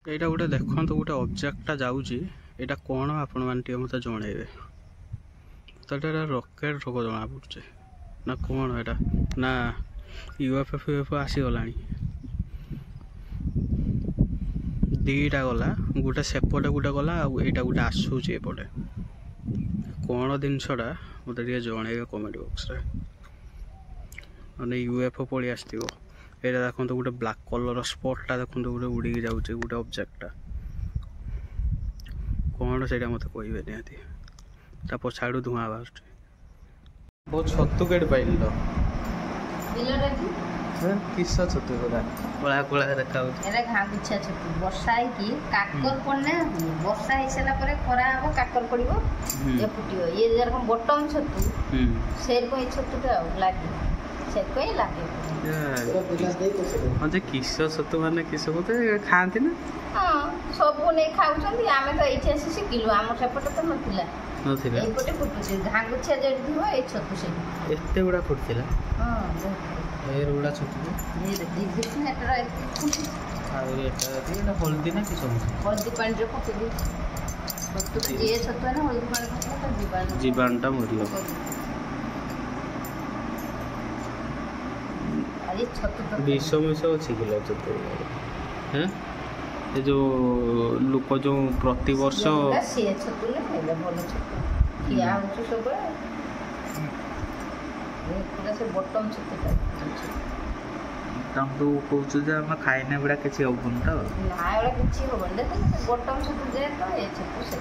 एटा गोटे देखो गोटे ऑब्जेक्टटा जाऊँगी एटा कौन आपण मैंने मत जनइबे तो रॉकेट रोग जना पड़े ना कौन एटा ना यूएफओ आसीगला दीटा गला गोटे सेपटे गोटे गला आईटा गोटे आसूची एपटे कौन जिनसटा मत जनइबे कमेंट बॉक्स रे मैंने यूएफओ पलि आसो ये देखो गोटे ब्लैक कलर स्पॉटा देखो गोटे उड़ी जाऊे गोटे ऑब्जेक्टटा कौन से मत कहे निहाती पछाड़ू धुआं बाहर बहुत छतु केट पाइल किस छतु कला कला देखा घागुछा छतु वर्षा है काकर पड़ने वर्षा हो सारा खरा हम काकर पड़ो ये फुटो ये जरकम बटम छतु से छतुटा लगे से लगे हाँ जे किस छतु माने किस खाती ना हाँ सब नहीं खाऊँ आम तो ये आसी शिखिलु आम सेपटे तो नाला एपटे फुटुचे घागुछिया जो थी ये छतु से एते गुड़ा फुटला हाँ गुड़ा छतु हल्दी ना किस हल्दी पानी पकड़ छतु जी छतु है ना हल्दी पानी पकड़ जीवाणुटा मर विष मिष अच्छी किलो छतु हैं ये जो लोक जो प्रति वर्ष बटम कहूँ खाइना गुड़ा किसी हबन तो ना किसी हबन बटम छतु जे तो ये छतु से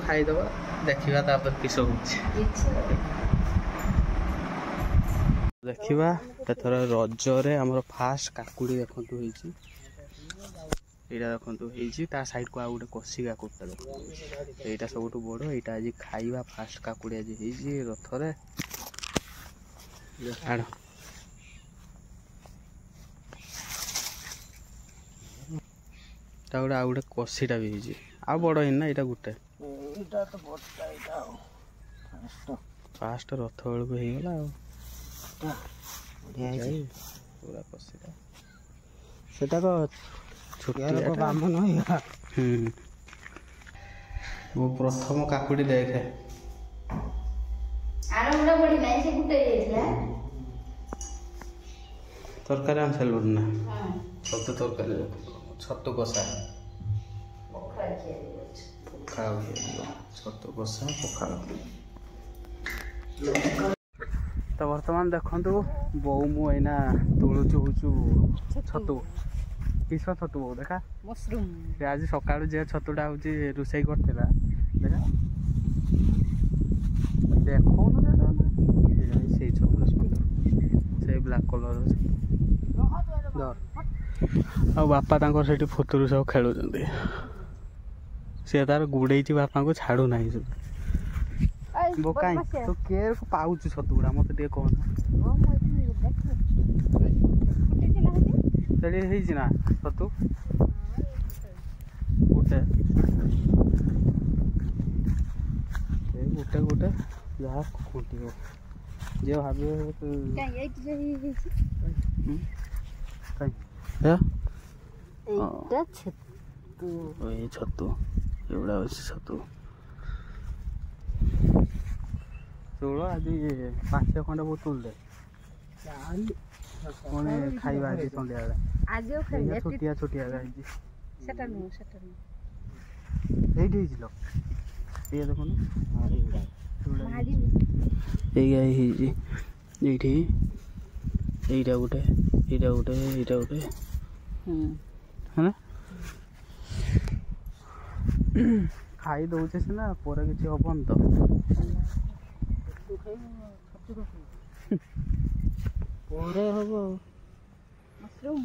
खाईदबा देखा किस देखा एथर रजरे आमर फास्ट काकुड़ी देखु देखु ता साइड को आउटे कषि काकुड़ा देखो यहाँ सब बड़ यहाँ आज खाइबा फास्ट काकुड़ी आज रथरे आड़ गोटे आउ गोटे कषिटा भी होती आ बड़ ना यहाँ गोटे फास्ट रथ बेलू होगला पूरा कषिटा से वो प्रथम काकुड़ी देखे तरकारी आम सारे ना छतु तरकारी छतु कषा पखाड़ छतु कषा पखाड़ तो बर्तमान देखु बो मुना तुलुचु हूँ छतु किस छतु बो देखा मशरूम आज सका जे छतुटा हूँ रोषे करता देखा देखो से छतु से ब्लैक कलर आ बापा से फुतुरु सब खेलुं सी तार गुड़े बापा को छाड़ू ना बो कहीं तो के पाऊँ छतु गुड़ा मत कहना ना छतु गोटे गोटे गोटे जहाँ खुंटी जे भाव छतु एगुड़ा अच्छे छतु चोल आज 5 खंड बोतल दे पुणी खाइबा आज संध्या छोटिया छोटिया ये देखो ये गोटे यहाँ गोटे यहाँ गोटे है खाई दौचे सीना पर किसी हबन तो ପରେ ହବ ମଶରୁମ